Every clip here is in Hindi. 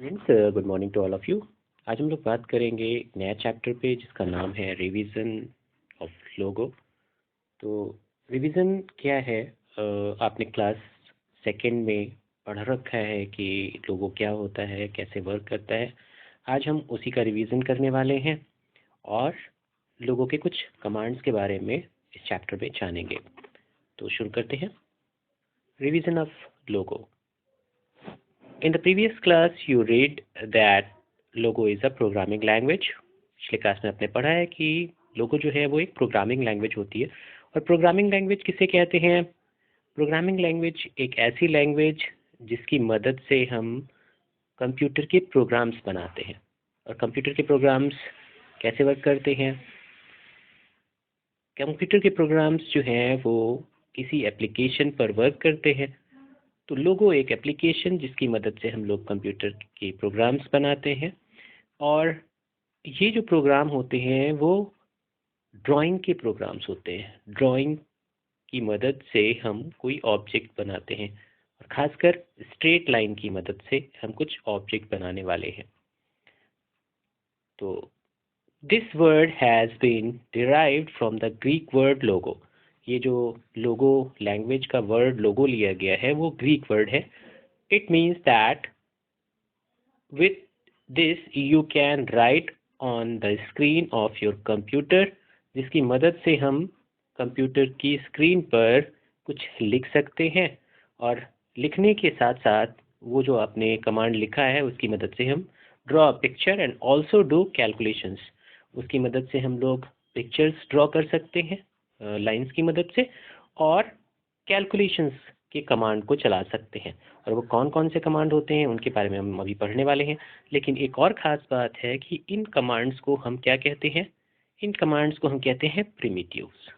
Friends, good morning to all of you. आज हम लोग बात करेंगे एक नया चैप्टर पे जिसका नाम है रिवीजन ऑफ लोगो। तो रिवीजन क्या है? आपने क्लास सेकंड में पढ़ रखा है कि लोगो क्या होता है, कैसे वर्क करता है। आज हम उसी का रिवीजन करने वाले हैं और लोगों के कुछ कमांड्स के बारे में इस चैप्टर में जानेंगे। तो शुरू करते हैं। Revision of logo. In the previous class, you read that Logo is a programming language. पिछले क्लास में आपने पढ़ा है कि लोगो जो है वो एक प्रोग्रामिंग लैंग्वेज होती है। और प्रोग्रामिंग लैंग्वेज किसे कहते हैं? प्रोग्रामिंग लैंग्वेज एक ऐसी लैंग्वेज जिसकी मदद से हम कंप्यूटर के प्रोग्राम्स बनाते हैं। और कंप्यूटर के प्रोग्राम्स कैसे वर्क करते हैं? कंप्यूटर के प्रोग्राम्स जो हैं वो किसी एप्लीकेशन पर वर्क करते हैं। तो लोगो एक एप्लीकेशन जिसकी मदद से हम लोग कंप्यूटर के प्रोग्राम्स बनाते हैं। और ये जो प्रोग्राम होते हैं वो ड्राइंग के प्रोग्राम्स होते हैं। ड्राइंग की मदद से हम कोई ऑब्जेक्ट बनाते हैं और ख़ासकर स्ट्रेट लाइन की मदद से हम कुछ ऑब्जेक्ट बनाने वाले हैं। तो this word has been derived from the Greek word logo. ये जो लोगो लैंग्वेज का वर्ड लोगो लिया गया है वो ग्रीक वर्ड है। It means that with this you can write on the screen of your computer, जिसकी मदद से हम कंप्यूटर की स्क्रीन पर कुछ लिख सकते हैं। और लिखने के साथ साथ वो जो आपने कमांड लिखा है उसकी मदद से हम draw picture and also do calculations. उसकी मदद से हम लोग पिक्चर्स ड्रॉ कर सकते हैं लाइंस की मदद से, और कैलकुलेशंस के कमांड को चला सकते हैं। और वो कौन कौन से कमांड होते हैं उनके बारे में हम अभी पढ़ने वाले हैं। लेकिन एक और ख़ास बात है कि इन कमांड्स को हम क्या कहते हैं? इन कमांड्स को हम कहते हैं प्रिमिटिव्स।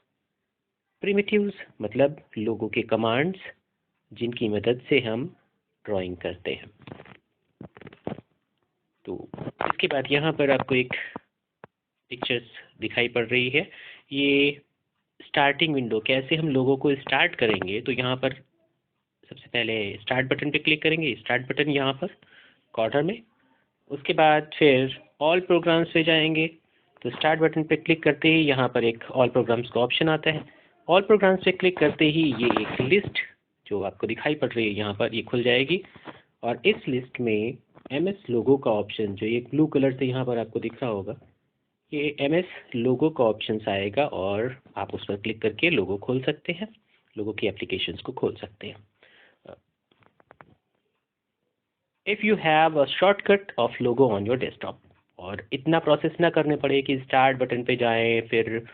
प्रिमिटिव्स मतलब लोगों के कमांड्स जिनकी मदद से हम ड्राइंग करते हैं। तो इसके बाद यहाँ पर आपको एक पिक्चर्स दिखाई पड़ रही है। ये स्टार्टिंग विंडो, कैसे हम लोगों को स्टार्ट करेंगे। तो यहाँ पर सबसे पहले स्टार्ट बटन पे क्लिक करेंगे। स्टार्ट बटन यहाँ पर कॉर्नर में। उसके बाद फिर ऑल प्रोग्राम्स पे जाएंगे। तो स्टार्ट बटन पे क्लिक करते ही यहाँ पर एक ऑल प्रोग्राम्स का ऑप्शन आता है। ऑल प्रोग्राम्स पे क्लिक करते ही ये एक लिस्ट जो आपको दिखाई पड़ रही है यहाँ पर ये खुल जाएगी। और इस लिस्ट में MS लोगो का ऑप्शन जो एक ब्लू कलर से यहाँ पर आपको दिख रहा होगा, ये MS लोगो का ऑप्शन आएगा और आप उस पर क्लिक करके लोगो खोल सकते हैं, लोगो की एप्लीकेशंस को खोल सकते हैं। If you have a shortcut of logo on your desktop, और इतना प्रोसेस ना करने पड़े कि स्टार्ट बटन पे जाएं, फिर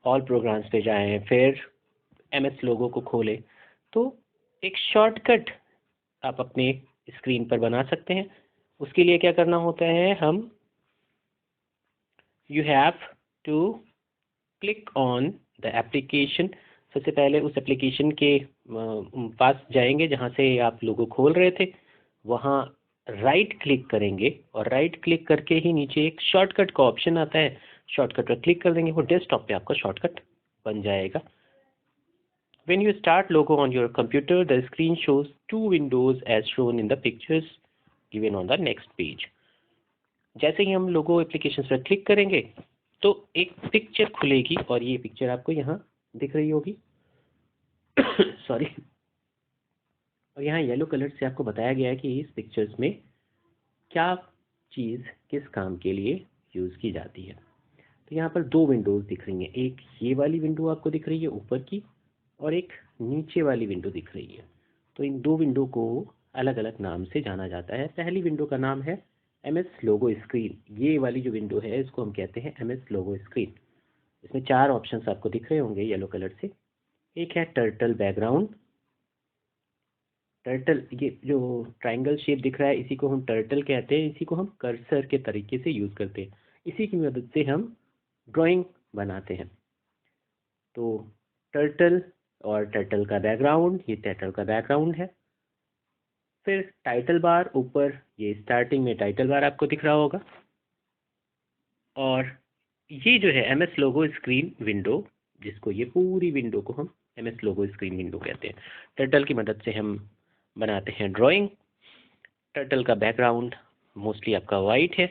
ऑल प्रोग्राम्स पे जाएं, फिर MS लोगो को खोलें, तो एक शॉर्टकट आप अपने स्क्रीन पर बना सकते हैं। उसके लिए क्या करना होता है, हम you have to click on the application. सबसे पहले उस एप्लीकेशन के पास जाएंगे जहाँ से आप लोगो खोल रहे थे, वहाँ राइट क्लिक करेंगे और राइट क्लिक करके ही नीचे एक शॉर्टकट का ऑप्शन आता है, शॉर्टकट पर क्लिक कर देंगे, वो डेस्कटॉप पे आपका शॉर्टकट बन जाएगा। When you start logo on your computer, the screen shows two windows as shown in the pictures given on the next page. जैसे ही हम लोगो एप्लीकेशन पर क्लिक करेंगे तो एक पिक्चर खुलेगी और ये पिक्चर आपको यहाँ दिख रही होगी सॉरी। और यहाँ येलो कलर से आपको बताया गया है कि इस पिक्चर्स में क्या चीज़ किस काम के लिए यूज़ की जाती है। तो यहाँ पर दो विंडोज़ दिख रही हैं, एक ये वाली विंडो आपको दिख रही है ऊपर की, और एक नीचे वाली विंडो दिख रही है। तो इन दो विंडो को अलग अलग नाम से जाना जाता है। पहली विंडो का नाम है MS लोगो स्क्रीन। ये वाली जो विंडो है इसको हम कहते हैं MS लोगो स्क्रीन। इसमें चार ऑप्शंस आपको दिख रहे होंगे येलो कलर से। एक है टर्टल बैकग्राउंड। टर्टल, ये जो ट्रायंगल शेप दिख रहा है इसी को हम टर्टल कहते हैं। इसी को हम कर्सर के तरीके से यूज़ करते हैं, इसी की मदद से हम ड्राइंग बनाते हैं। तो टर्टल और टर्टल का बैकग्राउंड, ये टर्टल का बैकग्राउंड है। फिर टाइटल बार ऊपर, ये स्टार्टिंग में टाइटल बार आपको दिख रहा होगा। और ये जो है MS लोगो स्क्रीन विंडो, जिसको ये पूरी विंडो को हम MS लोगो स्क्रीन विंडो कहते हैं। टर्टल की मदद से हम बनाते हैं ड्राइंग। टर्टल का बैकग्राउंड मोस्टली आपका वाइट है।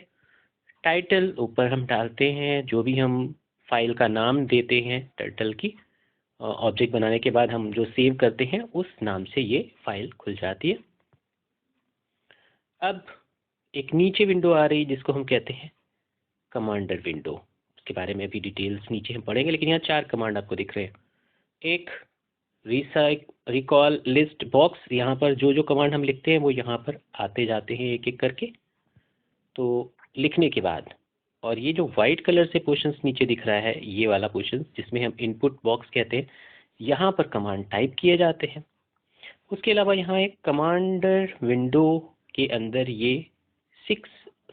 टाइटल ऊपर हम डालते हैं जो भी हम फाइल का नाम देते हैं टर्टल की ऑब्जेक्ट बनाने के बाद हम जो सेव करते हैं उस नाम से ये फाइल खुल जाती है। अब एक नीचे विंडो आ रही जिसको हम कहते हैं कमांडर विंडो। उसके बारे में अभी डिटेल्स नीचे हम पढ़ेंगे, लेकिन यहाँ 4 कमांड आपको दिख रहे हैं। एक रिकॉल लिस्ट बॉक्स, यहाँ पर जो जो कमांड हम लिखते हैं वो यहाँ पर आते जाते हैं एक एक करके। तो लिखने के बाद, और ये जो वाइट कलर से पोर्शंस नीचे दिख रहा है, ये वाला पोर्शन जिसमें हम इनपुट बॉक्स कहते हैं, यहाँ पर कमांड टाइप किए जाते हैं। उसके अलावा यहाँ एक कमांडर विंडो के अंदर ये 6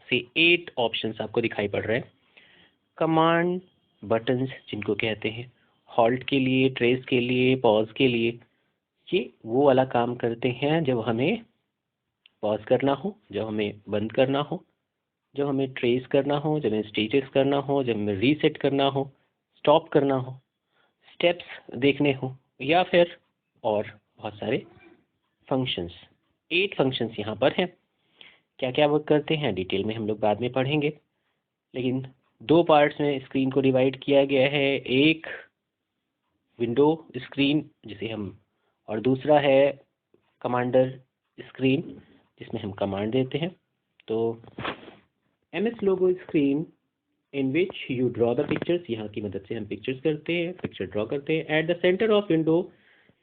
से 8 ऑप्शंस आपको दिखाई पड़ रहे हैं। कमांड बटन्स जिनको कहते हैं, हॉल्ट के लिए, ट्रेस के लिए, पॉज के लिए, ये वो वाला काम करते हैं जब हमें पॉज करना हो, जब हमें बंद करना हो, जब हमें ट्रेस करना हो, जब हमें स्टेटस करना हो, जब हमें रीसेट करना हो, स्टॉप करना हो, स्टेप्स देखने हो, या फिर और बहुत सारे फंक्शंस। 8 फंक्शंस यहाँ पर हैं। क्या क्या वर्क करते हैं डिटेल में हम लोग बाद में पढ़ेंगे, लेकिन 2 पार्ट्स में स्क्रीन को डिवाइड किया गया है। एक विंडो स्क्रीन जिसे हम, और दूसरा है कमांडर स्क्रीन जिसमें हम कमांड देते हैं। तो MS logo screen in which you draw the pictures, यहाँ की मदद से हम पिक्चर्स करते हैं, पिक्चर ड्रॉ करते हैं। At the centre of window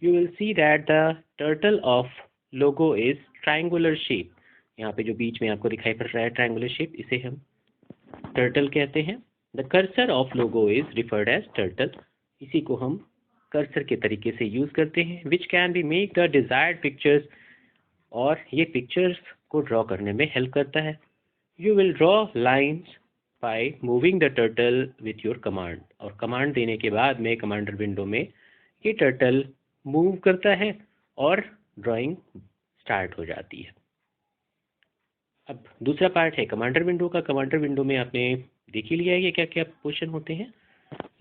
you will see that the turtle of logo is triangular shape. यहाँ पे जो बीच में आपको दिखाई पड़ रहा है ट्रायंगुलर शेप, इसे हम टर्टल कहते हैं। The cursor of logo is referred as turtle, इसी को हम कर्सर के तरीके से यूज करते हैं। Which can be make the desired pictures, और ये पिक्चर्स को ड्रॉ करने में हेल्प करता है। You will draw lines by moving the turtle with your command, और कमांड देने के बाद में कमांडर विंडो में ये टर्टल मूव करता है और ड्राइंग स्टार्ट हो जाती है। अब दूसरा पार्ट है कमांडर विंडो का। कमांडर विंडो में आपने देख ही लिया है कि क्या क्या पोर्शन होते हैं।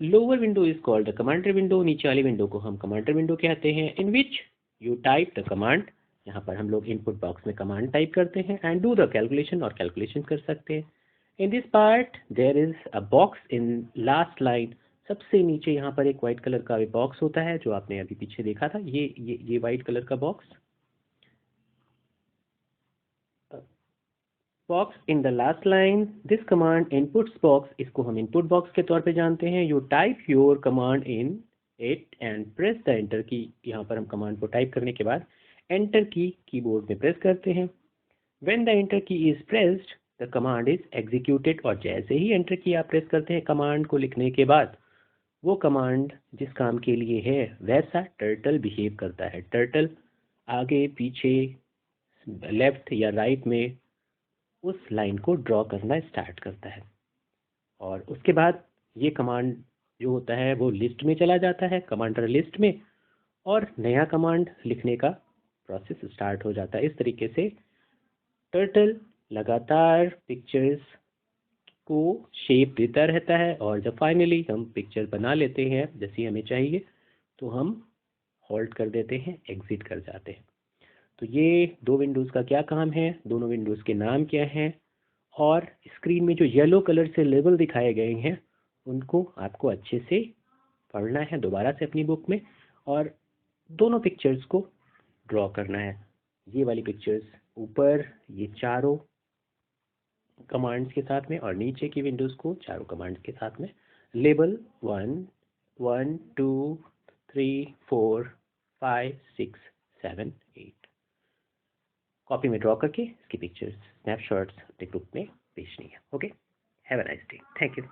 Lower window is called the commander window, नीचे वाली विंडो को हम कमांडर विंडो कहते हैं। In which you type the command, यहाँ पर हम लोग इनपुट बॉक्स में कमांड टाइप करते हैं, एंड डू द कैलकुलेशन, और कैलकुलेशन कर सकते हैं। In this part there is a box in last line, सबसे नीचे यहाँ पर एक वाइट कलर का बॉक्स होता है जो आपने अभी पीछे देखा था, ये वाइट कलर का box in the last line. This command inputs box, इसको हम इनपुट बॉक्स के तौर पे जानते हैं। You type your command in it and press the enter की, यहाँ पर हम कमांड को टाइप करने के बाद एंटर की कीबोर्ड में प्रेस करते हैं। व्हेन द एंटर की is pressed the command is executed, और जैसे ही एंटर की आप प्रेस करते हैं कमांड को लिखने के बाद, वो कमांड जिस काम के लिए है वैसा टर्टल बिहेव करता है। टर्टल आगे पीछे लेफ्ट या राइट में उस लाइन को ड्रॉ करना स्टार्ट करता है, और उसके बाद ये कमांड जो होता है वो लिस्ट में चला जाता है, कमांडर लिस्ट में, और नया कमांड लिखने का प्रोसेस स्टार्ट हो जाता है। इस तरीके से टर्टल लगातार पिक्चर्स को शेप देता रहता है, और जब फाइनली हम पिक्चर बना लेते हैं जैसी हमें चाहिए तो हम होल्ड कर देते हैं, एग्जिट कर जाते हैं। तो ये 2 विंडोज़ का क्या काम है, दोनों विंडोज़ के नाम क्या हैं, और स्क्रीन में जो येलो कलर से लेबल दिखाए गए हैं उनको आपको अच्छे से पढ़ना है दोबारा से अपनी बुक में, और दोनों पिक्चर्स को ड्रॉ करना है। ये वाली पिक्चर्स ऊपर ये चारों कमांड्स के साथ में, और नीचे की विंडोज़ को चारों कमांड्स के साथ में लेबल 1 1 2 3 4 5 6 7 8 कॉपी में ड्रॉ करके इसकी पिक्चर्स स्नैपशॉट्स अपने ग्रुप में भेजनी है। Okay, have a nice day, thank you.